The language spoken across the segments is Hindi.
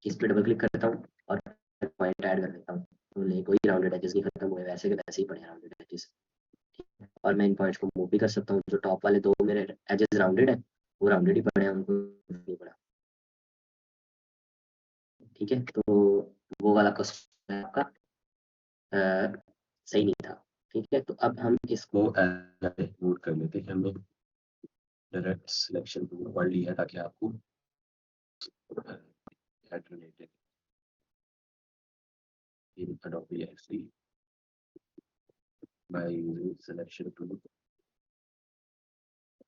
इस पे डबल क्लिक करता हूँ और पॉइंट ऐड कर देता हूँ। तो कोई राउंडेड एजेस नहीं खत्म हुए, वैसे के वैसे ही पड़े राउंडेड एजेस। और मैं इन पॉइंट्स को मूव भी कर सकता हूँ। जो टॉप वाले दो मेरे एजेस राउंडेड है, वो राउंडेड ही पड़े हैं, उनको नहीं पड़ा। ठीक है, तो वो वाला क्वेश्चन आपका सही नहीं था। ठीक है, तो अब हम इसको मूव कर लेते हैं। हमने डायरेक्ट सिलेक्शन पढ़ लिया ताकि आपको related in Adobe XD by using selection tool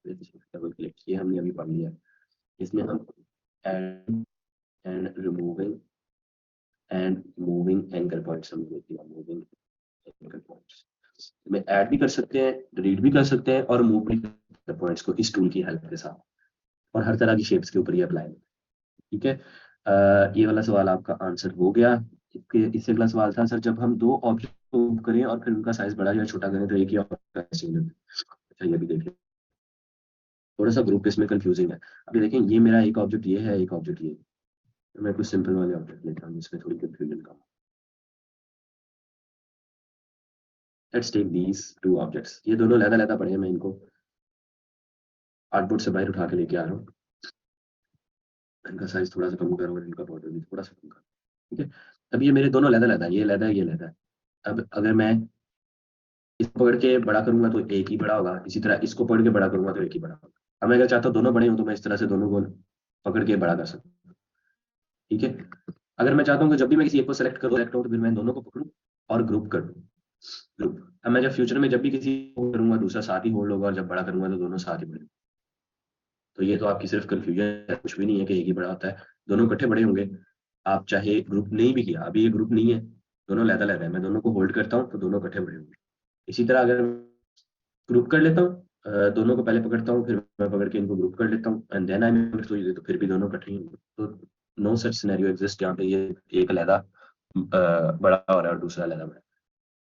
with double click। ये हमने अभी पढ़ लिया। इसमें हम add and removing and moving anchor points हम देखते हैं। moving anchor points में ऐड भी कर सकते हैं, डिलीट भी कर सकते हैं और मूव भी कर सकते हैं पॉइंट्स को इस टूल की हेल्प के साथ। और हर तरह की शेप्स के ऊपर ये अप्लाई होता है। ठीक है, ये वाला सवाल आपका आंसर हो गया। इससे अगला सवाल था सर, जब हम दो ऑब्जेक्ट को मूव करें और फिर उनका साइज बड़ा या छोटा करें तो एक ही ऑब्जेक्ट चेंज होता है। अच्छा, ये भी देखिए, थोड़ा सा ग्रुप इसमें कंफ्यूजिंग है। अभी देखें, ये मेरा एक ऑब्जेक्ट ये है, एक ऑब्जेक्ट ये है। तो मैं कुछ सिंपल वाले ऑब्जेक्ट लेता हूँ जिसमें थोड़ी कंफ्यूजन कम। Let's take these two objects. ये दोनों लहदा पड़े हैं, मैं इनको आर्टबोर्ड से बाहर उठा के लेके आ रहा हूँ। इनका साइज थोड़ा सा कम करो और इनका बॉर्डर भी थोड़ा सा कम करो। ठीक है, अब ये मेरे दोनों लहदा है, ये लहदा है, ये लहदा है। अब अगर मैं इसको पकड़ के बड़ा करूंगा तो एक ही बड़ा होगा, इसी तरह इसको पकड़ के बड़ा करूंगा तो एक ही बड़ा होगा। अब मैं अगर चाहता हूँ दोनों बड़े हो तो मैं इस तरह से दोनों को पकड़ के बड़ा कर सकता हूँ। ठीक है, अगर मैं चाहता हूँ कि जब भी मैं किसी एक को सेलेक्ट करूँ तो फिर मैं दोनों को पकड़ूं और ग्रुप कर दूं। ग्रुप, अब मैं जब फ्यूचर में जब भी किसी को करूंगा दूसरा साथ ही होल्ड होगा, और जब बड़ा करूंगा तो दोनों साथ ही बड़े। तो ये तो आपकी सिर्फ कंफ्यूजन है, कुछ भी नहीं है कि एक ही बड़ा होता है, दोनों इकट्ठे बड़े होंगे। आप चाहे ग्रुप नहीं भी किया, अभी ये ग्रुप नहीं है, दोनों लहदा लहदा है, मैं दोनों को होल्ड करता हूँ तो दोनों इकट्ठे बड़े होंगे। इसी तरह अगर ग्रुप कर लेता हूँ, दोनों को पहले पकड़ता हूँ, फिर मैं पकड़ के इनको ग्रुप कर लेता हूँ एंड देन आई तो फिर भी दोनों इकट्ठे ही होंगे। तो नो सच सिनेरियो एग्जिस्ट यहाँ पे ये एक अलहदा बड़ा हो रहा है और दूसरा अलहदा बड़ा है।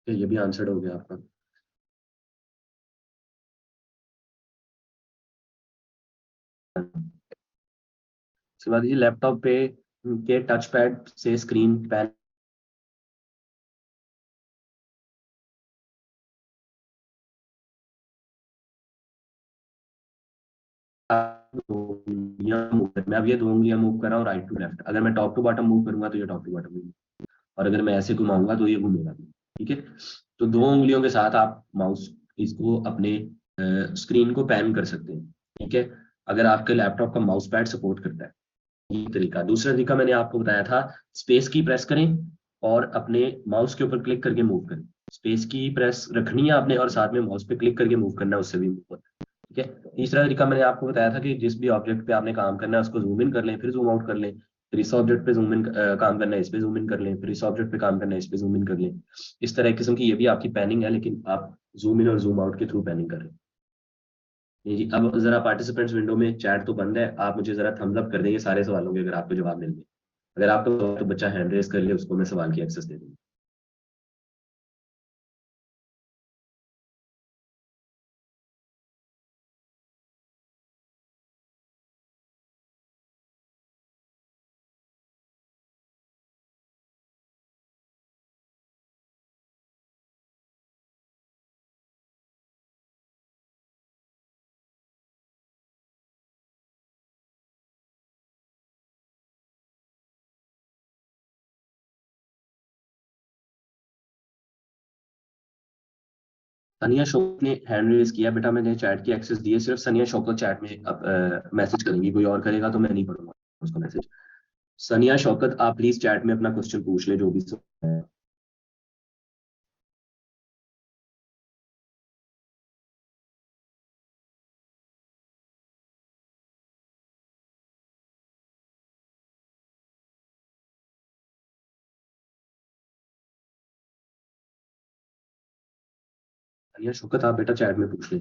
तो ये भी आंसर हो गया आपका। उसके बाद ये लैपटॉप पे के टच पैड से स्क्रीन पैन मैं अब ये दो उंगलियां मूव कर रहा हूँ राइट टू लेफ्ट। अगर मैं टॉप टू बॉटम मूव करूंगा तो ये टॉप टू बॉटम, और अगर मैं ऐसे घुमाऊंगा तो ये घूमेगा भी। ठीक है, तो दो उंगलियों के साथ आप माउस इसको अपने स्क्रीन को पैन कर सकते हैं। ठीक है, अगर आपके लैपटॉप का माउस पैड सपोर्ट करता है। ये तरीका। दूसरा तरीका मैंने आपको बताया था, स्पेस की प्रेस करें और अपने माउस के ऊपर क्लिक करके मूव करें। स्पेस की प्रेस रखनी है आपने और साथ में माउस पे क्लिक करके मूव करना है, उससे भी मूव होता है। ठीक है, तीसरा तरीका मैंने आपको बताया था कि जिस भी ऑब्जेक्ट पे आपने काम करना है उसको जूम इन कर लें, फिर जूम आउट कर लें। फिर इस ऑब्जेक्ट पे जूम इन काम करना है, इस पे जूम इन कर लें, फिर इस ऑब्जेक्ट पे काम करना है, इस पे जूम इन कर लें। इस तरह किस्म की ये भी आपकी पैनिंग है, लेकिन आप जूम इन और जूम आउट के थ्रू पैनिंग कर रहे हैं। जी, अब जरा पार्टिसिपेंट्स विंडो में चैट तो बंद है, आप मुझे जरा थम्स अप कर देंगे सारे सवालों के अगर आपको जवाब मिल गए। अगर आपको तो बच्चा हैंड रेस कर ले, उसको मैं सवाल की एक्सेस दे दूंगा। सनिया शौकत ने हैंड रेस किया, बेटा मैंने चैट की एक्सेस दी है, सिर्फ सनिया शौकत चैट में अब मैसेज करेंगी, कोई और करेगा तो मैं नहीं पढ़ूंगा उसको मैसेज। सनिया शौकत, आप प्लीज चैट में अपना क्वेश्चन पूछ ले जो भी है। सनिया शौकत, आप बेटा चैट में पूछ ले।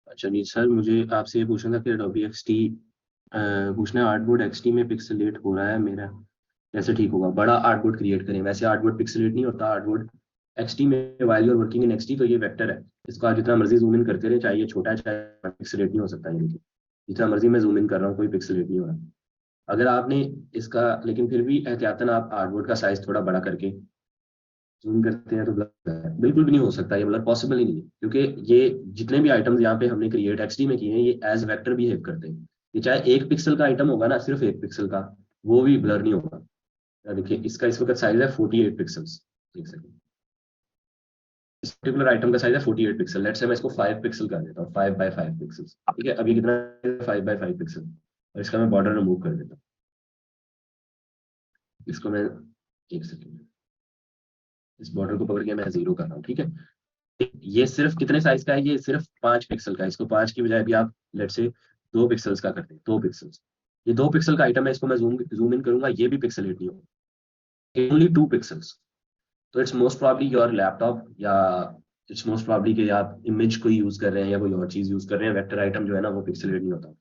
अच्छा जी सर, मुझे आपसे ये पूछना था कि Adobe XD पूछना है, आर्टबोर्ड XD में पिक्सेलेट हो रहा है मेरा, कैसे ठीक होगा? बड़ा आर्टबोर्ड क्रिएट करें, वैसे आर्टबोर्ड पिक्सेलेट नहीं होता। आर्टबोर्ड XD में, while you are working in XD, तो ये वेक्टर है, इसको आप जितना मर्जी जूम इन करते रहे, चाहे ये छोटा है चाहे, पिक्सेलेट नहीं हो सकता ये, देखिए जितना मर्जी मैं जूम इन कर रहा हूँ कोई पिक्सेलेट नहीं हो रहा। अगर आपने इसका, लेकिन फिर भी एहतियातन आप आर्टबोर्ड का साइज थोड़ा बड़ा करके जूम करते हैं तो ब्लर है, बिल्कुल भी नहीं हो सकता, ये ब्लर पॉसिबल ही नहीं है, क्योंकि ये जितने भी आइटम्स यहाँ पे हमने क्रिएट XD में किए हैं ये एज वेक्टर बिहेव करते हैं। ये चाहे एक पिक्सल का आइटम होगा ना, सिर्फ एक पिक्सल का, वो भी ब्लर नहीं होगा। देखिए इसका इस वक्त साइज है 48 पिक्सल्स, एक सेकंड। इस पर्टिकुलर आइटम का साइज है 48 पिक्सल, लेट्स से मैं इसको 5 पिक्सल कर देता हूँ, 5 बाय 5 पिक्सल्स, ठीक है। अभी कितना, 5 बाय 5 पिक्सल, और इसका मैं बॉर्डर रिमूव कर देता हूँ। इसको मैं, एक सेकंड, इस बॉर्डर को पकड़ के मैं 0 कर रहा हूँ, ठीक है। ये सिर्फ कितने साइज का है? ये सिर्फ 5 पिक्सल का है। इसको 5 की बजाय भी आप लेट से 2 पिक्सल्स का करते हैं, 2 पिक्सल्स। ये 2 पिक्सल का आइटम है, इसको मैं जूम जूम इन करूंगा, ये भी पिक्सेलेट नहीं होगा, ओनली 2 पिक्सल्स। तो it's most probably your laptop, या इट्स मोस्ट प्रॉब्ली कि आप इमेज को यूज कर रहे हैं या कोई और चीज यूज कर रहे हैं, वेक्टर आइटम जो है ना वो पिक्सेलेट नहीं होता।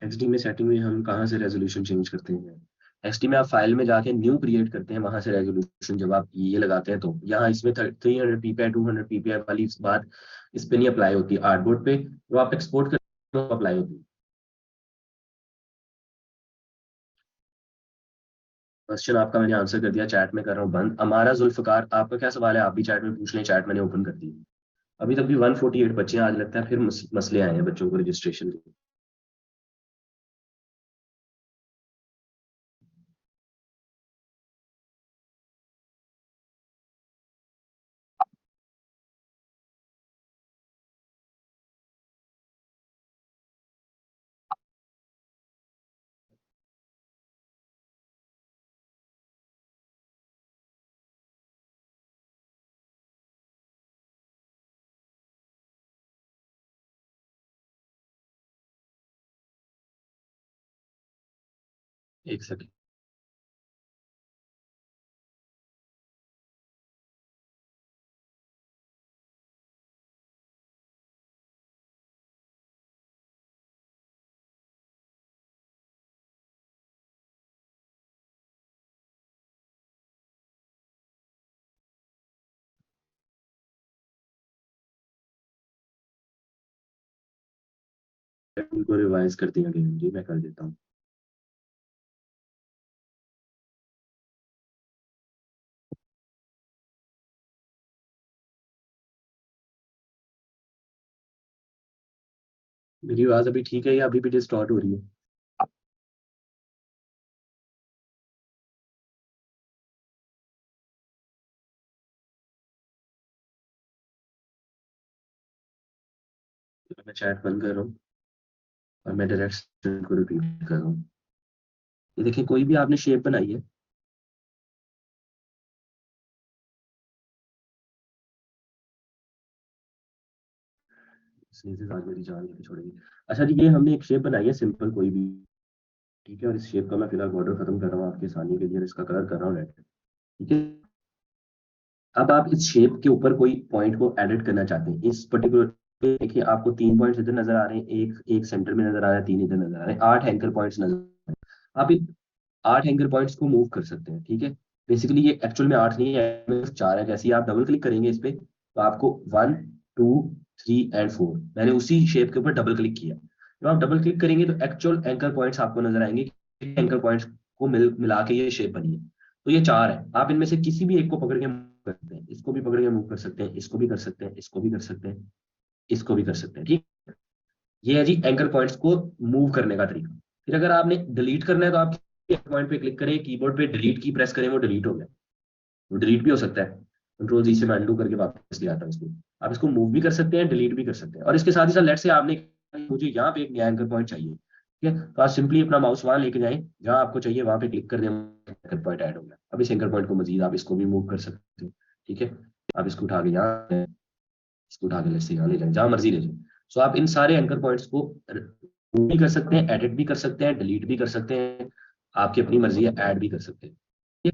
XD में सेटिंग में हम कहाँ से रेजोल्यूशन चेंज करते हैं? XD में आप फाइल में जाके न्यू क्रिएट करते हैं, वहां से रेजोल्यूशन जब आप ये लगाते हैं, तो यहाँ इसमें 300 ppi 200 ppi वाली बात इस पे नहीं अप्लाई होती, आर्टबोर्ड पे जो आप एक्सपोर्ट करते हैं अप्लाई होती है। क्वेश्चन आपका मैंने आंसर कर दिया, चैट में कर रहा हूँ बंद। हमारा जुल्फकार, आपका क्या सवाल है? आप भी चैट में पूछ लें, चैट मैंने ओपन कर दी। अभी तक भी 148 बच्चे हैं, आज लगता है फिर मसले आए हैं बच्चों को रजिस्ट्रेशन के। एक सेकंड। उनको रिवाइज कर दिया गया जी, मैं कर देता हूँ। मेरी आवाज अभी ठीक है या अभी भी डिस्टॉर्ट हो रही है? मैं चैट बंद कर रहा हूँ और मैं डायरेक्ट को रिपीट कर रहा हूँ। ये देखिए, कोई भी आपने शेप बनाई है, स्नीजेस आज मेरी जान लेके छोड़ेगी। अच्छा जी, ये हमने एक शेप बनाई है सिंपल कोई भी, ठीक है, और इस शेप का मैं फिलहाल बॉर्डर खत्म कर रहा हूँ आपके आसानी के लिए, और इसका कलर कर रहा हूँ रेड, ठीक है। अब आप इस शेप के ऊपर कोई पॉइंट को एडिट करना चाहते हैं, इस पर्टिकुलर, देखिए आपको 3 पॉइंट्स इधर नजर आ रहे हैं, एक एक सेंटर में नजर आ रहा है, 3 इधर नजर आ रहे हैं, 8 एंकर पॉइंट्स नजर आ रहे हैं। आप इन 8 एंकर पॉइंट्स को मूव कर सकते हैं, ठीक है। बेसिकली ये एक्चुअल में 8 नहीं है, सिर्फ 4 है। जैसे ही आप डबल क्लिक करेंगे इस पे, तो आपको 1 2 3 एंड 4, मैंने उसी शेप के ऊपर डबल क्लिक किया। जब आप डबल क्लिक करेंगे तो एक्चुअल एंकर पॉइंट्स आपको नजर आएंगे, एंकर पॉइंट्स को मिला के ये शेप बनी है। तो ये 4 है, आप इनमें से किसी भी एक को पकड़ के मूव कर सकते हैं, इसको भी पकड़ के मूव कर सकते हैं, इसको भी कर सकते हैं, इसको भी कर सकते हैं, इसको भी कर सकते हैं, ठीक। ये है जी एंकर पॉइंट्स को मूव करने का तरीका। फिर अगर आपने डिलीट करना है तो आप पॉइंट पे क्लिक करें, कीबोर्ड पे डिलीट की प्रेस करें, वो डिलीट हो गया। वो डिलीट भी हो सकता है, कंट्रोल G से मैं अनडू करके वापस ले आता हूँ इसको। आप इसको मूव भी कर सकते हैं, डिलीट भी कर सकते हैं, और इसके साथ ही साथ लेट से आपने, मुझे यहाँ पे एक नया एंकर पॉइंट चाहिए, ठीक है, तो आप सिंपली अपना माउस वहां लेके जाएं जहां आपको चाहिए, वहां पे क्लिक कर दें, एंकर पॉइंट ऐड हो गया। अब इस एंकर पॉइंट को मजीद आप इसको भी मूव कर सकते हैं, ठीक है। आप इसको उठा के यहाँ, इसको उठा के लेट से यहाँ ले जाए, जहां मर्जी ले जाए। सो आप इन सारे एंकर पॉइंट्स को मूव भी कर सकते हैं, एडिट भी कर सकते हैं, डिलीट भी कर सकते हैं, आपकी अपनी मर्जी है, ऐड भी कर सकते हैं।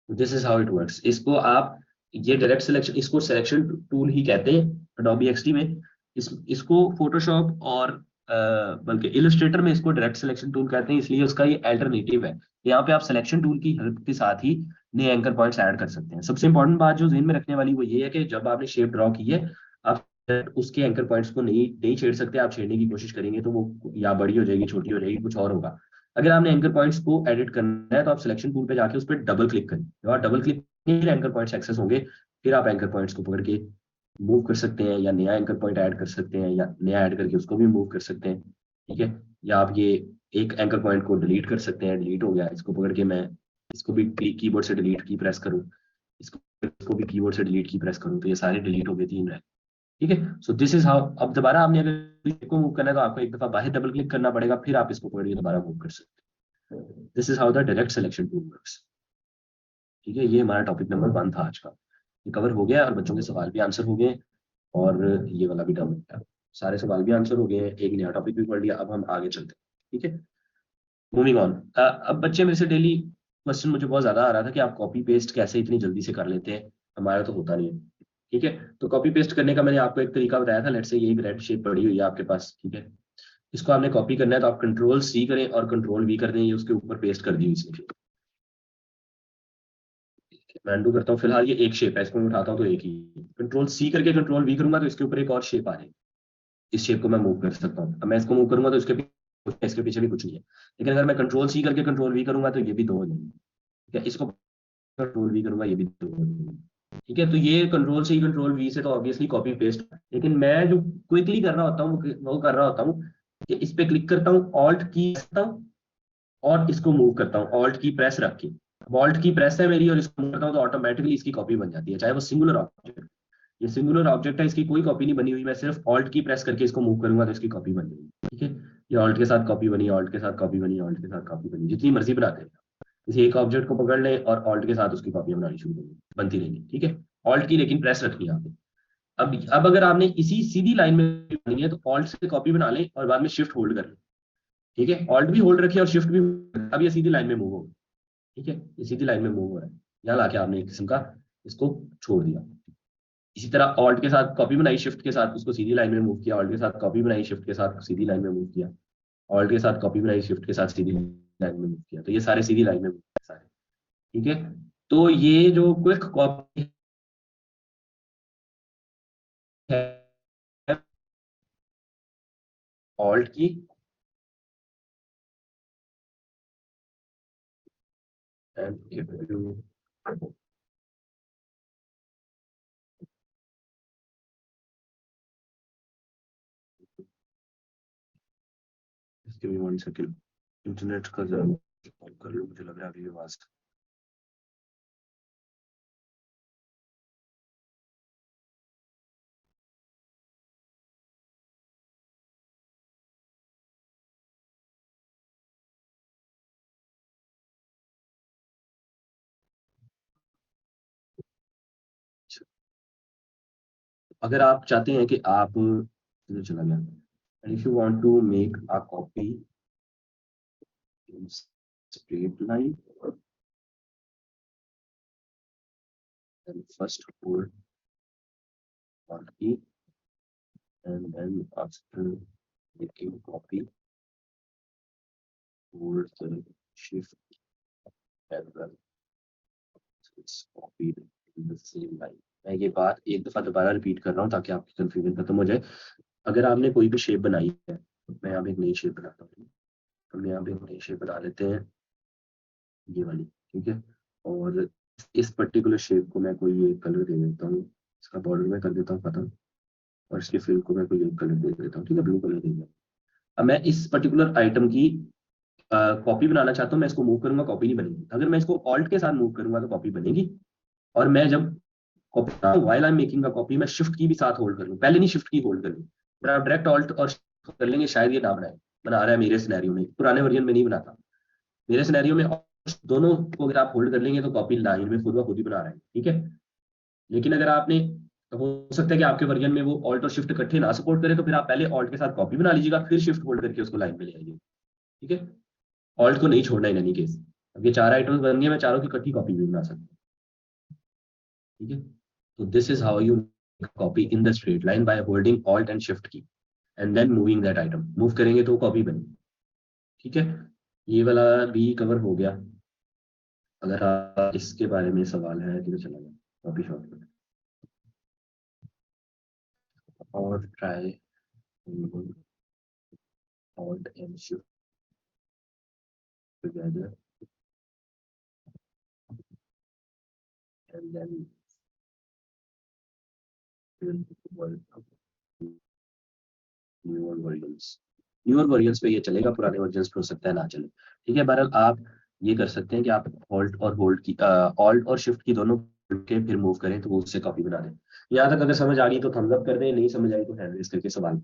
This is how it works. इसको आप ये डायरेक्ट सिलेक्शन, इसको सिलेक्शन टूल ही कहते हैं Adobe XD में। इसको फोटोशॉप और बल्कि इलस्ट्रेटर में इसको डायरेक्ट सिलेक्शन टूल कहते हैं, इसलिए उसका ये अल्टरनेटिव है। यहाँ पे आप सिलेक्शन टूल की हेल्प के साथ ही नए एंकर पॉइंट्स ऐड कर सकते हैं। सबसे इंपॉर्टेंट बात जो ध्यान में रखने वाली वो ये है कि जब आपने शेप ड्रॉ की है, आप उसके एंकर पॉइंट्स को नहीं नहीं छेड़ सकते। आप छेड़ने की कोशिश करेंगे तो वो या बड़ी हो जाएगी, छोटी हो जाएगी, कुछ और होगा। अगर आपने एंकर पॉइंट्स को एडिट करना है तो आप सिलेक्शन टूल पे जाके उस पर डबल क्लिक करें। जब आप double click anchor points access होंगे, फिर आप एंकर पॉइंट्स को पकड़ के मूव कर सकते हैं, या नया एंकर पॉइंट ऐड कर सकते हैं, या नया ऐड करके उसको भी मूव कर सकते हैं। ठीक है, या आप ये एक एंकर पॉइंट को डिलीट कर सकते हैं। डिलीट हो गया, इसको पकड़ के मैं इसको भी कीबोर्ड से डिलीट की प्रेस करूँ, इसको इसको भी कीबोर्ड से डिलीट की प्रेस करूँ, तो ये सारे डिलीट हो गए, 3 रहे। ठीक है, सो दिस इज हाउ। अब दोबारा आपने अगर इसको मूव करना है तो आपको एक दफा बाहर डबल क्लिक करना पड़ेगा, फिर आप इसको पकड़ के दोबारा मूव कर सकते हैं। This is how the direct selection tool works. ठीक है, ये हमारा टॉपिक नंबर 1 था आज का। ये कवर हो गया और बच्चों के सवाल भी आंसर हो गए, और ये वाला भी डन हो गया। सारे सवाल भी आंसर हो गए हैं, एक नया टॉपिक भी पढ़ लिया। अब हम आगे चलते हैं। ठीक है, मूविंग ऑन। अब बच्चे मेरे से डेली क्वेश्चन मुझे बहुत ज्यादा आ रहा था कि आप कॉपी पेस्ट कैसे इतनी जल्दी से कर लेते हैं, हमारा तो होता नहीं है। ठीक है, तो कॉपी पेस्ट करने का मैंने आपको एक तरीका बताया था। लेट्स से ये एक रेड शीट पड़ी हुई है आपके पास। ठीक है, इसको आपने कॉपी करना है तो आप कंट्रोल C करें और कंट्रोल V कर दें, ये उसके ऊपर पेस्ट कर दी हुई इसने। मैं अनडू करता हूँ, फिलहाल ये एक शेप है, इसको मैं उठाता हूँ तो एक ही। कंट्रोल C करके कंट्रोल V करूंगा तो इसके ऊपर एक और शेप आ रही है। इस शेप को मैं मूव कर सकता हूँ। अब मैं इसको मूव करूंगा तो इसके पीछे भी कुछ नहीं है। लेकिन अगर मैं कंट्रोल C करके कंट्रोल V करूंगा तो ये भी 2 हो जाएंगे। ठीक है, इसको कंट्रोल V करूंगा, ये भी 2 हो जाएंगे। ठीक है, तो ये कंट्रोल C कंट्रोल V से तो ऑब्वियसली कॉपी पेस्ट। लेकिन मैं जो क्विकली कर रहा होता हूँ वो कर रहा होता हूँ कि इस पे क्लिक करता हूँ, ऑल्ट की करता हूँ और इसको मूव करता हूँ, ऑल्ट की प्रेस रख के। ऑल्ट की प्रेस है मेरी और इसको मूव करता हूँ तो ऑटोमेटिकली इसकी कॉपी बन जाती है, चाहे वो सिंगुलर ऑब्जेक्ट। ये सिंगुलर ऑब्जेक्ट है, इसकी कोई कॉपी नहीं बनी हुई, मैं सिर्फ ऑल्ट की प्रेस करके इसको मूव करूंगा तो इसकी कॉपी बन जाएगी। ठीक है, ये ऑल्ट के साथ कॉपी बनी, ऑल्ट के साथ कॉपी बनी, ऑल्ट के साथ कॉपी बनी, जितनी मर्जी बनाते हैं। किसी एक ऑब्जेक्ट को पकड़ लें और ऑल्ट के साथ उसकी कॉपी बनानी शुरू करें, बनती रहेगी। ठीक है, ऑल्ट की लेकिन प्रेस रखनी है आपने। अब अगर आपने इसी सीधी लाइन में बनानी है तो ऑल्ट से कॉपी बना लें और बाद में शिफ्ट होल्ड कर लें। ठीक है, ऑल्ट भी होल्ड रखिए और शिफ्ट भी। अब ये सीधी लाइन में मूव होगा। ठीक है, ये सीधी लाइन में मूव हो रहा है। यहाँ लाके आपने एक किस्म का इसको छोड़ दिया। इसी तरह ऑल्ट के साथ कॉपी बनाई, शिफ्ट के साथ उसको सीधी लाइन में मूव किया, ऑल्ट के साथ कॉपी बनाई, शिफ्ट के साथ सीधी लाइन में मूव किया, ऑल्ट के साथ कॉपी बनाई, शिफ्ट के साथ सीधी लाइन में मूव किया, तो ये सारे सीधी लाइन में मूव किए सारे। ठीक है, तो ये जो क्विक कॉपी है, ऑल्ट की एंड इफ यू इसके भी 1 सेकंड इंटरनेट का जरा कर लो, मुझे लग रहा है अभी आवाज। अगर आप चाहते हैं कि आप इधर चला गया, and if you want to make a copy in straight line, then first hold Alt key, and then after making copy, hold the shift as well. So it's copied in the same line. मैं ये बात एक दफा दोबारा रिपीट कर रहा हूँ ताकि आपकी कंफ्यूजन खत्म हो जाए। अगर आपने कोई भी शेप बनाई है, मैं यहाँ पे एक नई शेप बनाता हूँ। हम यहाँ पे एक नई शेप बना लेते हैं, ये वाली। ठीक है, और इस पर्टिकुलर शेप को मैं कोई एक कलर दे देता हूँ। इसका बॉर्डर में कर देता हूँ खत्म, और इसके फिल को मैं कोई एक कलर दे देता हूँ। ठीक है, ब्लू कलर दे दिया। अब मैं इस पर्टिकुलर आइटम की कॉपी बनाना चाहता हूँ, मैं इसको मूव करूंगा, कॉपी नहीं बनेगी। अगर मैं इसको ऑल्ट के साथ मूव करूंगा तो कॉपी बनेगी। और मैं जब copy while I am making का कॉपी, मैं शिफ्ट की भी साथ होल्ड कर लूँ, पहले नहीं शिफ्ट की होल्ड कर लूँ। अगर आप डायरेक्ट ऑल्ट और कर लेंगे शायद ये ना बनाए, बना रहा है मेरे सिनेरियो में, पुराने वर्जन में नहीं बनाता। मेरे सिनेरियो में दोनों को अगर आप होल्ड कर लेंगे तो कॉपी लाइन में खुद ब खुद ही बना रहे हैं। ठीक है, लेकिन अगर आपने, हो सकता है कि आपके वर्जन में वो ऑल्ट और शिफ्ट इकट्ठे ना सपोर्ट करे, तो फिर आप पहले ऑल्ट के साथ कॉपी बना लीजिएगा, फिर शिफ्ट होल्ड करके उसको लाइन पे ले आइए। ठीक है, ऑल्ट को नहीं छोड़ना इन एनी केस। अब ये 4 आइटम्स बन गए, मैं चारों की इकट्ठी कॉपी भी बना सकता हूँ। ठीक है, So this is how you make a copy in the straight line by holding Alt and Shift key and then moving that item. Move करेंगे तो कॉपी बनेगी। ठीक है, ये वाला भी कवर हो गया। अगर आप इसके बारे में सवाल है तो चला जाए कॉपी शॉर्टकट और try Alt and Shift together and then newer versions पे ये चलेगा, पुराने वर्जन्स पे हो सकता है ना चले। ठीक है, बहरहाल आप ये कर सकते हैं कि आप ऑल्ट और शिफ्ट की दोनों के फिर मूव करें तो वो उससे कॉपी बना दें। यहाँ तक अगर समझ आ गई तो थम्स अप कर दें, नहीं समझ आई तो हैंड रेज करके सवाल।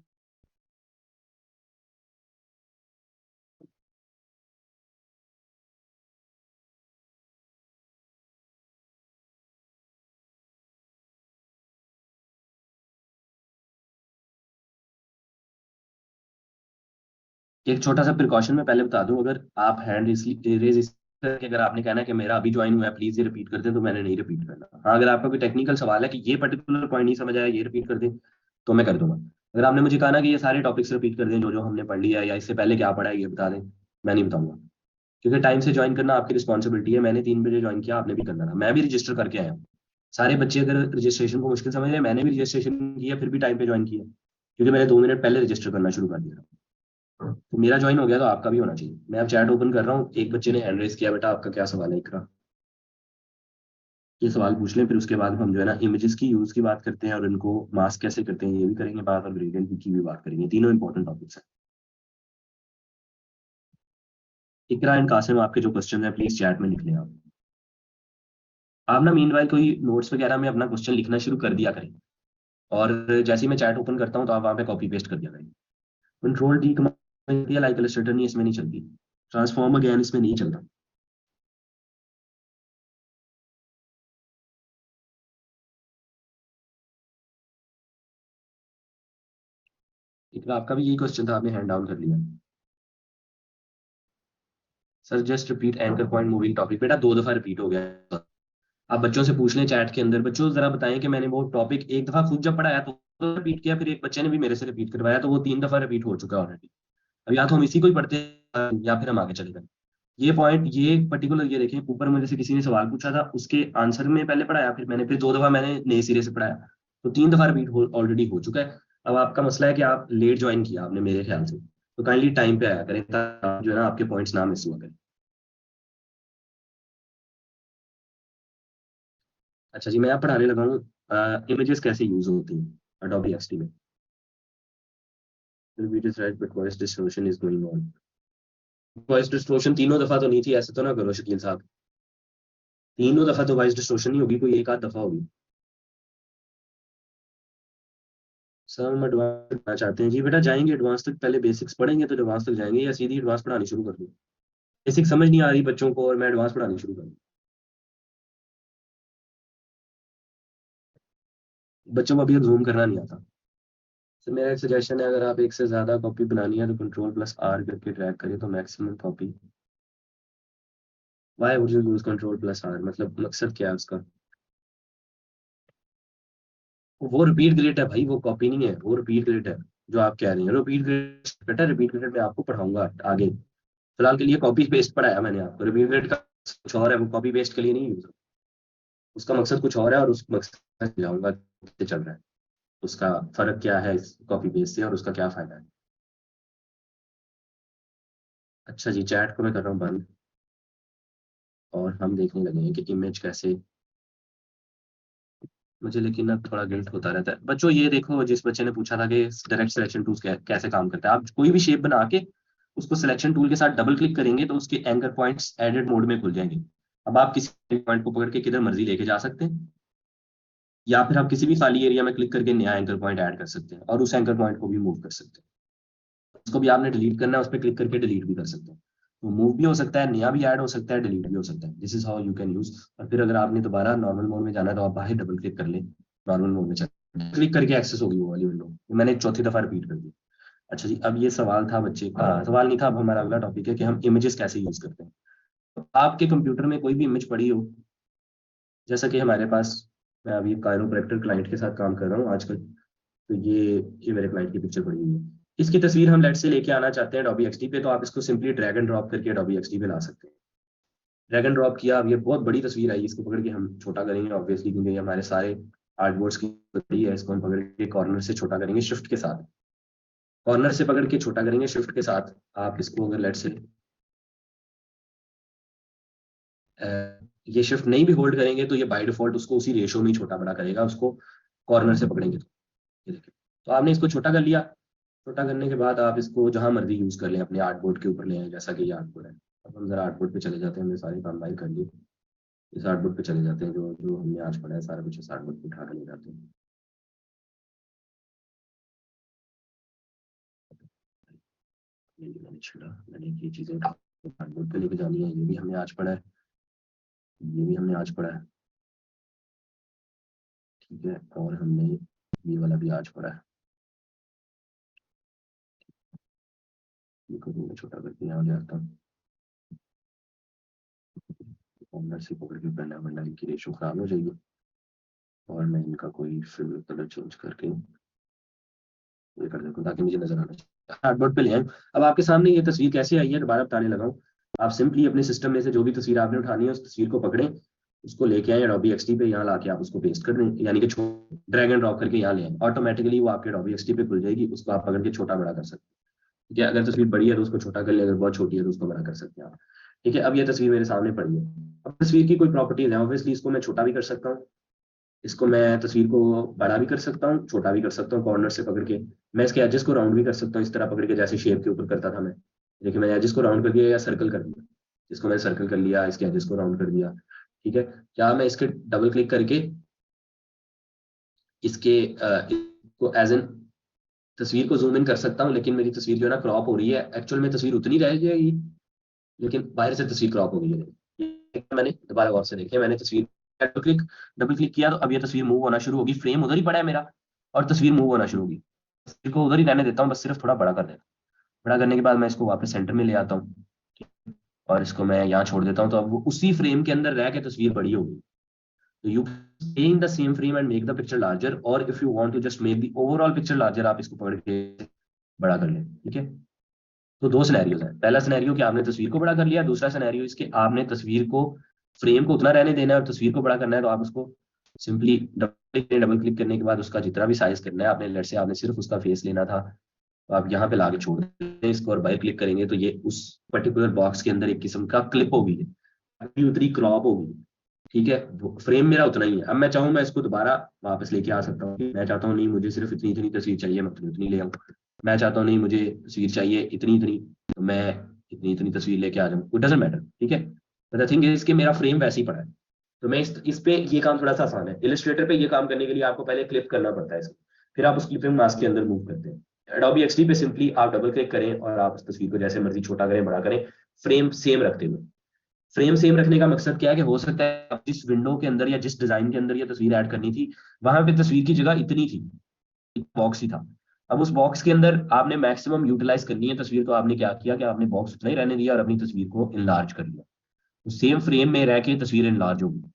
एक छोटा सा प्रिकॉशन मैं पहले बता दूं, अगर आप हैंड रेज इस करके अगर आपने कहना है कि मेरा अभी ज्वाइन हुआ है प्लीज ये रिपीट कर दें, तो मैंने नहीं रिपीट करना। हाँ, अगर आपका कोई टेक्निकल सवाल है कि ये पर्टिकुलर पॉइंट नहीं समझ आया ये रिपीट कर दें तो मैं कर दूंगा। अगर आपने मुझे कहा ना कि ये सारे टॉपिक्स रिपीट कर दें जो जो हमने पढ़ लिया है या इससे पहले क्या पढ़ा है ये बता दें, मैं नहीं बताऊंगा, क्योंकि टाइम से ज्वाइन करना आपकी रिस्पॉन्सिबिलिटी है। मैंने 3 बजे ज्वाइन किया, आपने भी करना था, मैं भी रजिस्टर करके आया हूँ। सारे बच्चे अगर रजिस्ट्रेशन को मुश्किल समझ रहे हैं, मैंने भी रजिस्ट्रेशन किया फिर भी टाइम पे ज्वाइन किया, क्योंकि मैंने 2 मिनट पहले रजिस्टर करना शुरू कर दिया। तो मेरा ज्वाइन हो गया तो आपका भी होना चाहिए। मैं अब चैट ओपन कर रहा हूँ, एक बच्चे ने हैंड रेज किया, बेटा आपका क्या सवाल है इकरा, ये सवाल पूछ लें, फिर उसके बाद हम जो है ना इमेजेस की यूज की बात करते हैं और इनको मास्क कैसे करते हैं ये भी करेंगे बात, और ग्रेडियंट की भी बात करेंगे। तीनों इंपॉर्टेंट टॉपिक्स हैं। इकरा एंड कासिम, आपके जो क्वेश्चन है प्लीज चैट में लिख लें। आप ना मीनवाइल कोई नोट्स वगैरह में अपना क्वेश्चन लिखना शुरू कर दिया करें, और जैसे ही मैं चैट ओपन करता हूँ तो आप वहाँ पे कॉपी पेस्ट कर दिया करें। Control D command like Illustrator नहीं, इसमें नहीं चलती। ट्रांसफॉर्म अगेन इसमें नहीं चलता। इकरा आपका भी यही क्वेश्चन था, आपने हैंड डाउन कर लिया। Sir just repeat anchor point moving topic, बेटा 2 दफा रिपीट हो गया। आप बच्चों से पूछ लें चैट के अंदर, बच्चों जरा बताएं कि मैंने वो टॉपिक एक दफा खुद जब पढ़ाया तो रिपीट किया, फिर एक बच्चे ने भी मेरे से रिपीट करवाया, तो वो 3 दफा रिपीट हो चुका है ऑलरेडी। अब या तो हम इसी को ही पढ़ते हैं या फिर हम आगे चले गए। ये पॉइंट ये पर्टिकुलर ये देखें, ऊपर मुझे से किसी ने सवाल पूछा था, उसके आंसर में पहले पढ़ाया, फिर मैंने फिर 2 दफा मैंने नए सिरे से पढ़ाया, तो 3 दफा रिपीट ऑलरेडी हो चुका है। अब आपका मसला है कि आप लेट ज्वाइन किया आपने मेरे ख्याल से, तो काइंडली टाइम पे आया करें ताकि जो है ना आपके पॉइंट्स ना मिस हुआ करें। अच्छा जी, मैं आप पढ़ाने लगा हूँ इमेजेस कैसे यूज होती हैं अडोबी एक्सडी में। Video right but voice distortion is going on. Voice distortion 3 दफा तो नहीं थी, ऐसे तो ना करो शकील साहब, 3 दफा तो वॉइस डिस्टोर्शन नहीं होगी, कोई एक आध दफा होगी। सर हम एडवांस पढ़ना चाहते हैं जी, बेटा जाएंगे एडवांस तक, पहले बेसिक्स पढ़ेंगे तो एडवांस तक जाएंगे, या सीधी एडवांस पढ़ानी शुरू कर दूं? बेसिक समझ नहीं आ रही बच्चों को और मैं एडवांस पढ़ानी शुरू कर दूं? बच्चों को अभी जूम करना नहीं आता। तो मेरा एक सजेशन है, अगर आप एक से ज्यादा कॉपी बनानी है तो कंट्रोल+R करके ट्रैक करें तो maximum copy. Why would you use control, मतलब मकसद क्या है उसका? वो रिपीट ग्रेड है भाई, वो कॉपी नहीं है, वो रिपीट ग्रेड है। जो आप कह रहे हैं रिपीट ग्रेड, बेटा रिपीट ग्रेड में आपको पढ़ाऊंगा आगे। फिलहाल के लिए कॉपी पेस्ट पढ़ाया मैंने आपको, रिपीट ग्रेड का कुछ और है, वो कॉपी पेस्ट के लिए नहीं यूज। उसका मकसद कुछ और है और उस मकसद में समझाऊंगा कैसे चल रहा है, उसका फर्क क्या है इस कॉपी पेस्ट से और उसका क्या फायदा है। अच्छा जी, चैट को मैं कर रहा हूँ बंद और हम देखने लगे हैं कि इमेज कैसे। मुझे लेकिन अब थोड़ा गिल्ट होता रहता है। बच्चों ये देखो, जिस बच्चे ने पूछा था कि डायरेक्ट सिलेक्शन टूल कैसे काम करता है, आप कोई भी शेप बना के उसको सिलेक्शन टूल के साथ डबल क्लिक करेंगे तो उसके एंकर पॉइंट्स एडिट मोड में खुल जाएंगे। अब आप किसी पॉइंट को पकड़ के किधर मर्जी लेके जा सकते हैं, या फिर आप किसी भी खाली एरिया में क्लिक करके नया एंकर पॉइंट ऐड कर सकते हैं और उस एंकर पॉइंट को भी मूव कर सकते हैं। उसको भी आपने डिलीट करना है, उस पर क्लिक करके डिलीट भी कर सकते हैं। तो मूव भी हो सकता है, नया भी ऐड हो सकता है, डिलीट भी हो सकता है। This is how you can use. और फिर अगर आपने दोबारा नॉर्मल मोड में जाना है तो आप बाहर डबल क्लिक कर लें, नॉर्मल मोड में चल क्लिक करके एक्सेस होगी वो वाली विंडो। मैंने चौथी दफा रिपीट कर दी। अच्छा जी, अब ये सवाल था बच्चे का, सवाल नहीं था, अब हमारा अगला टॉपिक है कि हम इमेजेस कैसे यूज करते हैं। तो आपके कंप्यूटर में कोई भी इमेज पड़ी हो, जैसा कि हमारे पास मैं अभी कायरोप्रैक्टर क्लाइंट के साथ काम कर रहा हूँ आजकल। तो ये मेरे क्लाइंट की पिक्चर पड़ी हुई है। इसकी तस्वीर हम लेट से लेके आना चाहते हैं Adobe XD पे, तो आप इसको सिंपली ड्रैग एंड ड्रॉप करके Adobe XD पे ला सकते हैं। ड्रैग एंड ड्रॉप किया, अब ये बहुत बड़ी तस्वीर आई, इसको पकड़ के हम छोटा करेंगे ऑब्वियसली, क्योंकि ये हमारे सारे आर्टबोर्ड्स की बड़ी है। इसको हम पकड़ के कॉर्नर से छोटा करेंगे शिफ्ट के साथ, कॉर्नर से पकड़ के छोटा करेंगे शिफ्ट के साथ। आप इसको अगर लेट से ये शिफ्ट नहीं भी होल्ड करेंगे तो ये बाय डिफॉल्ट उसको उसी रेशो में ही छोटा बड़ा करेगा, उसको कॉर्नर से पकड़ेंगे तो। ये देखिए, तो आपने इसको छोटा कर लिया। छोटा करने के बाद आप इसको जहां मर्जी यूज कर लें, अपने आर्टबोर्ड के ऊपर ले आए, जैसा कि ये आर्टबोर्ड है। अब हम जरा आर्टबोर्ड पे चले जाते हैं, हमने सारे काम बाहर कर लिए। इस आर्टबोर्ड पे चले जाते हैं, जो जो हमने आज पढ़ा है सारा कुछ इस आर्टबोर्ड पे उठा कर ले जाते हैं। मैंने छिड़ा, मैंने ये चीजें आर्टबोर्ड पे लेके जानी है, ये भी हमने आज पढ़ा है, ये भी हमने आज पढ़ा है, ठीक है। और हमने ये वाला भी आज पढ़ा है। ये करूँगा छोटा करके यहाँ ले आता हूँ, कॉर्नर से पकड़ के पहना, वरना इनकी रेशो खराब हो जाएगी। और मैं इनका कोई फिल कलर चेंज करके ये कर देता हूँ ताकि मुझे नजर आना चाहिए। हार्डबोर्ड पे ले आऊँ। अब आपके सामने ये तस्वीर कैसे आई है दोबारा बताने लगा हूँ। आप सिंपली अपने सिस्टम में से जो भी तस्वीर आपने उठानी है उस तस्वीर को पकड़ें, उसको लेके आए Adobe XD पे, यहाँ लाके आप उसको पेस्ट कर दें, यानी कि ड्रैग एंड ड्रॉप करके यहाँ ले आए, ऑटोमेटिकली वो आपके Adobe XD पे खुल जाएगी। उसको आप पकड़ के छोटा बड़ा कर सकते हैं, ठीक है। अगर तस्वीर बड़ी है तो उसको छोटा कर ले, अगर बहुत छोटी है तो उसको बड़ा कर सकते हैं आप, ठीक है। अब ये तस्वीर मेरे सामने पड़ी है। अब तस्वीर की कोई प्रॉपर्टीज है, ऑब्वियसली इसको मैं छोटा भी कर सकता हूँ, इसको मैं तस्वीर को बड़ा भी कर सकता हूँ, छोटा भी कर सकता हूँ कॉर्नर से पकड़ के। मैं इसके एजेस को राउंड भी कर सकता हूँ इस तरह पकड़ के, जैसे शेप के ऊपर करता था मैं। देखिए मैंने एजेस को राउंड कर दिया या सर्कल कर दिया, इसको मैंने सर्कल कर लिया, इसके एजेस को राउंड कर दिया, ठीक है। क्या मैं इसके डबल क्लिक करके इसको एज एन तस्वीर को जूम इन कर सकता हूँ, लेकिन मेरी तस्वीर जो है ना क्रॉप हो रही है, एक्चुअल में तस्वीर उतनी रह जाएगी लेकिन बाहर से तस्वीर क्रॉप हो गई है। मैंने दोबारा गौर से देखिए, मैंने तस्वीर डबल क्लिक किया तो अब ये तस्वीर मूव होना शुरू होगी। फ्रेम उधर ही पड़ा है मेरा और तस्वीर मूव होना शुरू होगी। तस्वीर को उधर ही रहने देता हूँ, बस सिर्फ थोड़ा बड़ा कर देता हूँ। बड़ा करने के बाद मैं इसको वापस सेंटर में ले आता हूँ और इसको मैं यहाँ छोड़ देता हूँ, तो अब वो उसी फ्रेम के अंदर रह के तस्वीर बड़ी होगी। तो you stay in the same frame and make the picture larger, or if you want to just make the overall picture larger, आप इसको पकड़ के बड़ा कर लें, ठीक है। तो दो सिनेरियोज हैं, पहला सिनेरियो कि आपने तस्वीर को बड़ा कर लिया, दूसरा सिनेरियो इसके आपने तस्वीर को फ्रेम को उतना रहने देना है और तस्वीर को बड़ा करना है। तो आप उसको सिंपली डबल क्लिक करने के बाद उसका जितना भी साइज करना है, आपने लेट से आपने सिर्फ उसका फेस लेना था, तो आप यहाँ पे लाके छोड़ देते हैं इसको और बाई क्लिक करेंगे तो ये उस पर्टिकुलर बॉक्स के अंदर एक किस्म का क्लिप होगी, उतनी क्रॉप होगी, ठीक है। फ्रेम मेरा उतना ही है। अब मैं चाहूँ मैं इसको दोबारा वापस लेके आ सकता हूँ। मैं चाहता हूँ नहीं मुझे सिर्फ इतनी इतनी तस्वीर चाहिए, मैं उतनी उतनी ले आऊँ। मैं चाहता हूँ नहीं मुझे तस्वीर चाहिए इतनी इतनी, तो मैं इतनी इतनी तस्वीर लेके आ जाऊँ, इट डजंट मैटर, ठीक है। द थिंग इज कि मेरा फ्रेम वैसे ही पड़ा है। तो मैं इस पे ये काम थोड़ा सा आसान है। इलिस्ट्रेटर पे ये काम करने के लिए आपको पहले क्लिप करना पड़ता है इसको, फिर आप उस क्लिपिंग मास्क के अंदर मूव करते हैं। Adobe XD पे सिंपली आप डबल क्लिक करें और आप उस तस्वीर को जैसे मर्जी छोटा करें बड़ा करें, फ्रेम सेम रखते हुए। फ्रेम सेम रखने का मकसद क्या है कि हो सकता है आप जिस विंडो के अंदर या जिस डिजाइन के अंदर ये तस्वीर ऐड करनी थी वहां पे तस्वीर की जगह इतनी थी, बॉक्स ही था। अब उस बॉक्स के अंदर आपने मैक्सिमम यूटिलाइज करनी है तस्वीर, तो आपने क्या किया कि आपने बॉक्स उतना ही रहने दिया और अपनी तस्वीर को इनलार्ज कर लिया, तो सेम फ्रेम में रह के तस्वीर इनलार्ज होगी।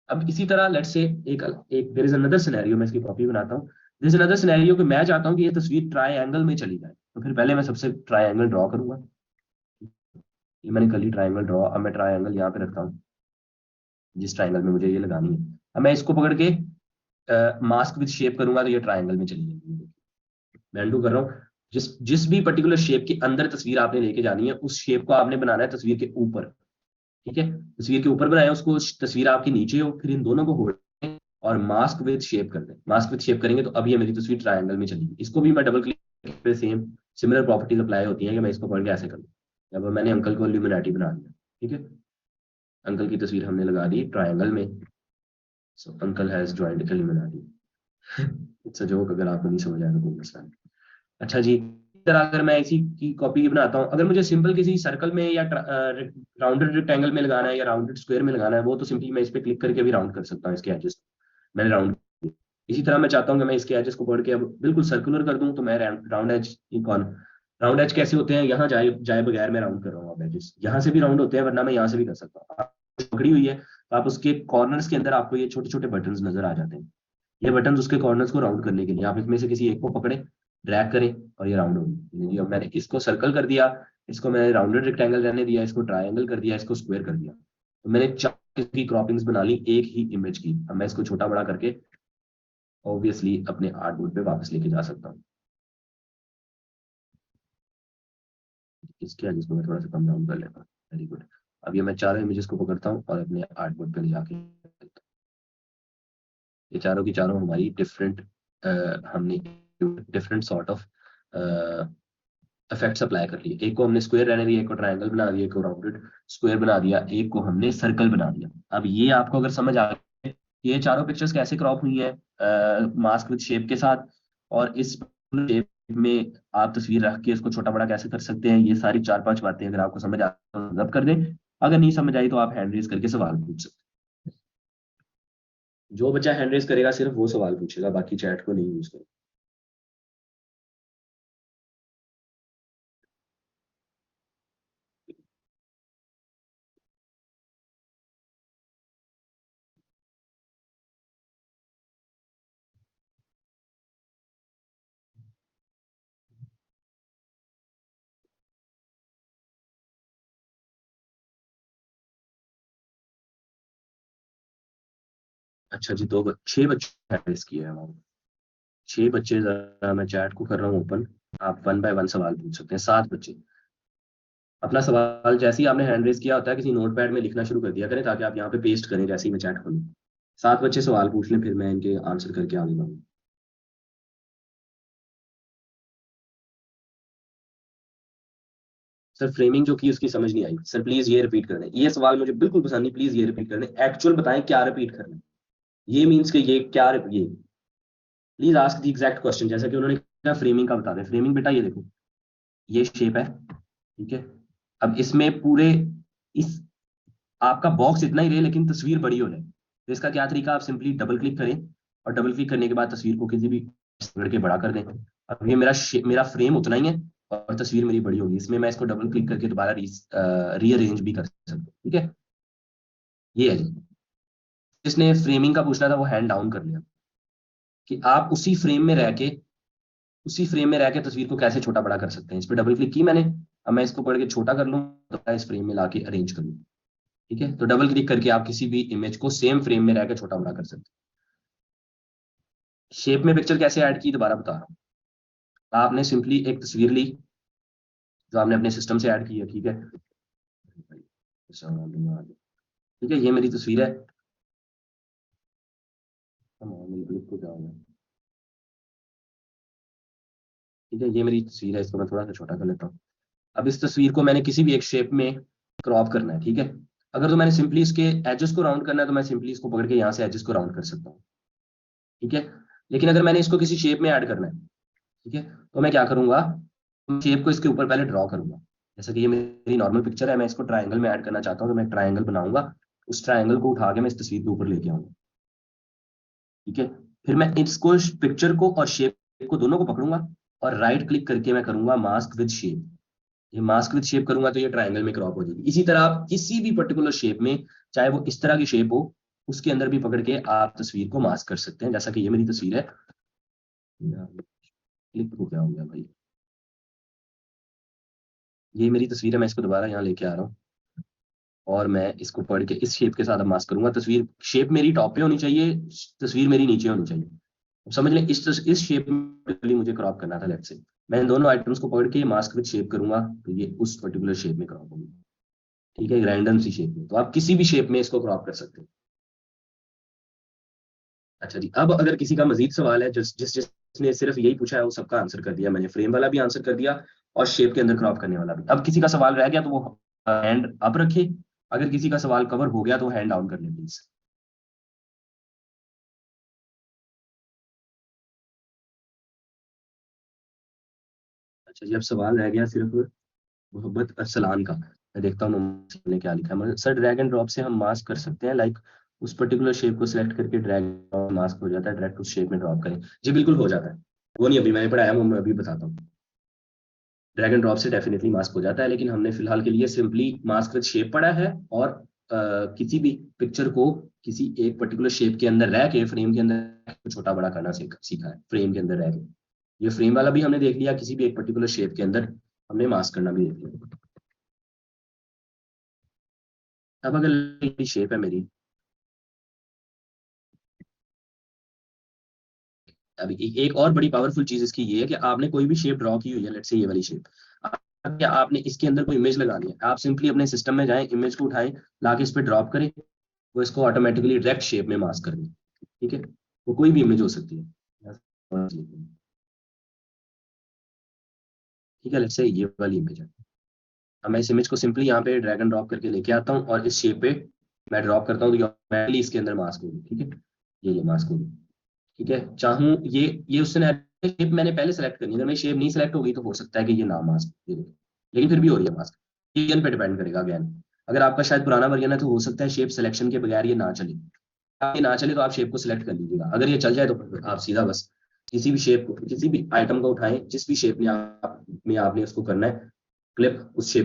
अब इसी तरह लेट्स से एक देयर इज अनदर सिनेरियो, मैं इसकी कॉपी बनाता हूँ। देयर इज अनदर सिनेरियो कि मैं चाहता हूँ कि ये तस्वीर ट्रायंगल में चली जाए, तो फिर पहले मैं सबसे ट्रायंगल ड्रॉ करूंगा। ये मैंने कर ली ट्रायंगल ड्रॉ। अब मैं ट्रायंगल यहाँ पे रखता हूँ जिस ट्रायंगल में मुझे ये लगानी है। अब मैं इसको पकड़ के मास्क विद शेप करूंगा तो ये ट्रायंगल में चली जाएगी। मैं अनडू कर रहा हूँ। जिस जिस भी पर्टिकुलर शेप के अंदर तस्वीर आपने लेके जानी है उस शेप को आपने बनाना है तस्वीर के ऊपर, ठीक है। तस्वीर के ऊपर बनाया, उसको तस्वीर आपके नीचे हो, फिर इन दोनों को होल्ड करें और मास्क विद शेप कर दें। मास्क विद शेप करेंगे तो अब ये मेरी तस्वीर ट्रायंगल में चलेगी। इसको भी मैं डबल क्लिक पे सेम सिमिलर प्रॉपर्टीज अप्लाई होती हैं कि मैं इसको पकड़ के ऐसे करूँ। अब मैंने अंकल को ल्यूमिनाटी बना दिया, ठीक है। अंकल की तस्वीर हमने लगा दी ट्रायंगल में। So uncle has joined Illuminati. It's a joke, अगर आपको नहीं समझ आया तो कोई मसला नहीं। अच्छा जी, इस तरह अगर मैं इसी की कॉपी बनाता हूँ, अगर मुझे सिंपल किसी सर्कल में या राउंडेड रेक्टेंगल में लगाना है या राउंडेड स्क्वायर में लगाना है, वो तो सिंपली मैं इस पे क्लिक करके भी राउंड कर सकता हूँ इसके एजेस। मैंने राउंड, इसी तरह मैं चाहता हूँ कि मैं इसके एजेस को पढ़ के अब बिल्कुल सर्कुलर कर दूं, तो मैं राउंड एज कौन राउंड एज कैसे होते हैं, यहाँ जाए जाए बगैर मैं राउंड कर रहा हूँ। अब एजेस यहाँ से भी राउंड होते हैं, वरना मैं यहाँ से भी कर सकता हूँ। पकड़ी हुई है तो आप उसके कॉर्नर्स के अंदर आपको ये छोटे छोटे बटन्स नजर आ जाते हैं। ये बटन्स उसके कॉर्नर्स को राउंड करने के लिए, आप इसमें से किसी एक को पकड़े, ड्रैग करें और ये राउंड होगी जी। अब मैंने इसको सर्कल कर दिया, इसको मैंने राउंडेड रेक्टेंगल रहने दिया, इसको ट्राइंगल कर दिया, इसको स्क्वायर कर दिया। तो मैंने 4 की क्रॉपिंग्स बना ली एक ही इमेज की। अब मैं इसको छोटा बड़ा करके ऑब्वियसली अपने आर्ट बोर्ड पे वापस लेके जा सकता हूँ। इसके आगे इसको मैं थोड़ा सा कम डाउन कर लेता हूँ। Very good. अब ये मैं 4 इमेजेस को पकड़ता हूँ और अपने आर्ट बोर्ड पे ले जाके, ये चारों की चारों हमारी डिफरेंट, हमने different sort of effects apply कर लिए। एक को हमने स्क्वायर रहने दिया, एक को ट्रायंगल बना दिया, एक को राउंडेड स्क्वायर बना दिया, एक को हमने सर्कल बना दिया। अब ये आपको अगर समझ आ गया ये चारों पिक्चर्स कैसे क्रॉप हुई है मास्क विद शेप के साथ, और इस शेप में आप तस्वीर रख के इसको छोटा बड़ा कैसे कर सकते हैं, ये सारी 4-5 बातें अगर आपको समझ आ तो जब कर दें। अगर नहीं समझ आई तो आप हैंड रेज करके सवाल पूछ सकते हैं। जो बच्चा हैंड रेज करेगा सिर्फ वो सवाल पूछेगा, बाकी चैट को नहीं यूज करेगा। अच्छा जी, 6 बच्चे हैंड रेज किए हैं हमारे। 6 बच्चे, जरा मैं चैट को कर रहा हूँ ओपन। आप वन बाय वन सवाल पूछ सकते हैं। 7 बच्चे अपना सवाल जैसे ही आपने हैंड रेज किया होता है किसी नोटपैड में लिखना शुरू कर दिया करें, ताकि आप यहाँ पे पेस्ट करें जैसे ही मैं चैट खोलूँ। 7 बच्चे सवाल पूछ लें, फिर मैं इनके आंसर करके आने वाला हूँ। सर फ्रेमिंग जो की उसकी समझ नहीं आई सर, प्लीज ये रिपीट कर दें। ये सवाल मुझे बिल्कुल पसंद नहीं, प्लीज ये रिपीट कर दें। एक्चुअल बताएं क्या रिपीट करना है। ये मीन्स कि ये क्या ये, please ask the exact question. जैसा कि उन्होंने कहा फ्रेमिंग का बता दें। फ्रेमिंग बेटा ये देखो, ये शेप है, ठीक है। अब इसमें पूरे इस आपका बॉक्स इतना ही रहे लेकिन तस्वीर बड़ी हो जाए, तो इसका क्या तरीका, आप सिंपली डबल क्लिक करें और डबल क्लिक करने के बाद तस्वीर को किसी भी पकड़ के बड़ा कर दें। अब ये मेरा फ्रेम उतना ही है और तस्वीर मेरी बड़ी होगी। इसमें मैं इसको डबल क्लिक करके दोबारा रीअरेंज भी कर सकता हूँ, ठीक है। ये है जी। जिसने फ्रेमिंग का पूछना था वो हैंड डाउन कर लिया कि आप उसी फ्रेम में रह के तस्वीर को कैसे छोटा बड़ा कर सकते हैं। इस पर डबल क्लिक की मैंने। अब मैं इसको पढ़ के छोटा कर लूँ तो मैं इस फ्रेम में लाके अरेंज कर लूँ, ठीक है। तो डबल क्लिक करके आप किसी भी इमेज को सेम फ्रेम में रह के छोटा बड़ा कर सकते हैं। शेप में पिक्चर कैसे ऐड की दोबारा बता रहा हूँ। आपने सिंपली एक तस्वीर ली जो आपने अपने सिस्टम से ऐड की है, ठीक है। ठीक है, ये मेरी तस्वीर है। ठीक है, ये मेरी तस्वीर है, इसको मैं थोड़ा सा छोटा कर लेता हूँ। अब इस तस्वीर को मैंने किसी भी एक शेप में क्रॉप करना है, ठीक है। अगर तो मैंने सिंपली इसके एजेस को राउंड करना है तो मैं सिंपली इसको पकड़ के यहाँ से एजेस को राउंड कर सकता हूँ, ठीक है। लेकिन अगर मैंने इसको किसी शेप में ऐड करना है, ठीक है, तो मैं क्या करूंगा, शेप को इसके ऊपर पहले ड्रॉ करूंगा। जैसे कि ये मेरी नॉर्मल पिक्चर है, मैं इसको ट्राइंगल में ऐड करना चाहता हूँ, तो मैं ट्राइंगल बनाऊंगा। उस ट्राइंगल को उठा के मैं इस तस्वीर के ऊपर लेके आऊंगा, ठीक है। फिर मैं इसको पिक्चर को और शेप को दोनों को पकड़ूंगा और राइट क्लिक करके मैं करूंगा मास्क विद शेप। ये मास्क विद शेप करूंगा तो ये ट्राइंगल में क्रॉप हो जाएगी। इसी तरह आप किसी भी पर्टिकुलर शेप में, चाहे वो इस तरह की शेप हो, उसके अंदर भी पकड़ के आप तस्वीर को मास्क कर सकते हैं। जैसा कि ये मेरी तस्वीर है। क्लिक हो गया होगा भाई, ये मेरी तस्वीर है। मैं इसको दोबारा यहाँ लेके आ रहा हूँ और मैं इसको पढ़ के इस शेप के साथ अब मास्क करूंगा। तस्वीर शेप मेरी टॉप पे होनी चाहिए, तस्वीर मेरी नीचे होनी चाहिए। अब समझ लें इस शेप में मुझे क्रॉप करना था लेफ्ट से। मैं इन दोनों आइटम्स को पकड़ के मास्क विद शेप करूंगा तो ये उस पर्टिकुलर शेप में क्रॉप होगी, ठीक है, रैंडम सी शेप में। तो आप किसी भी शेप में इसको क्रॉप कर सकते हैं। अच्छा जी, अब अगर किसी का मजीद सवाल है, जिसने सिर्फ यही पूछा है वो सबका आंसर कर दिया मैंने। फ्रेम वाला भी आंसर कर दिया और शेप के अंदर क्रॉप करने वाला भी। अब किसी का सवाल रह गया तो वो हैंड अप रखे। अगर किसी का सवाल कवर हो गया तो हैंड डाउन कर ले प्लीज। अच्छा जी, अब सवाल रह गया सिर्फ मोहब्बत अरसलान का। मैं देखता हूँ मोहम्मद ने क्या लिखा है। सर ड्रैग एंड ड्रॉप से हम मास्क कर सकते हैं, लाइक उस पर्टिकुलर शेप को सिलेक्ट करके ड्रैग और मास्क हो जाता है, डायरेक्ट उस शेप में ड्रॉप करें। जी बिल्कुल हो जाता है। वो नहीं अभी मैंने पढ़ाया, वो मैं अभी बताता हूँ। ड्रैग एंड ड्रॉप से डेफिनेटली मास्क हो जाता है, लेकिन हमने फिलहाल के लिए सिंपली मास्क विद शेप पढ़ा है और किसी भी पिक्चर को किसी एक पर्टिकुलर शेप के अंदर रह के फ्रेम के अंदर छोटा बड़ा करना सीखा है, फ्रेम के अंदर रह के। ये फ्रेम वाला भी हमने देख लिया, किसी भी एक पर्टिकुलर शेप के अंदर हमने मास्क करना भी देख लिया। अब अगर शेप है मेरी, अभी एक और बड़ी पावरफुल चीज इसकी ये है कि आपने कोई भी शेप ड्रॉ की हुई है, लेट्स से ये वाली शेप, क्या आपने इसके अंदर कोई इमेज लगानी है, आप सिंपली अपने सिस्टम में जाएं, इमेज को उठाएं, लाके इस पर ड्रॉप करें, वो इसको ऑटोमेटिकली डायरेक्ट शेप में मास्क कर दें। ठीक है, वो कोई भी इमेज हो सकती है। ठीक है, लेट्स से ये वाली इमेज है। अब मैं इस इमेज को सिंपली यहाँ पे ड्रैग एंड ड्रॉप करके लेके आता हूँ और इस शेप पे मैं ड्रॉप करता हूँ, तो ऑटोमेटिकली इसके अंदर मास्क होगी। ठीक है, ये मास्क होगी। ठीक है, चाहूँ ये उस शेप मैंने पहले सेलेक्ट करनी है, अगर मेरी शेप नहीं सेलेक्ट होगी तो हो सकता है कि ये ना मास्क, ये देखो, लेकिन फिर भी हो रही है मास्क। वर्जन पे डिपेंड करेगा अगेन, अगर आपका शायद पुराना वर्जन है तो हो सकता है शेप सिलेक्शन के बगैर ये ना चले। ये ना चले तो आप शेप को सिलेक्ट कर लीजिएगा, अगर ये चल जाए तो आप सीधा बस किसी भी शेप को, किसी भी आइटम को उठाएं, जिस भी शेप में आपने उसको करना है क्लिप, उस शेप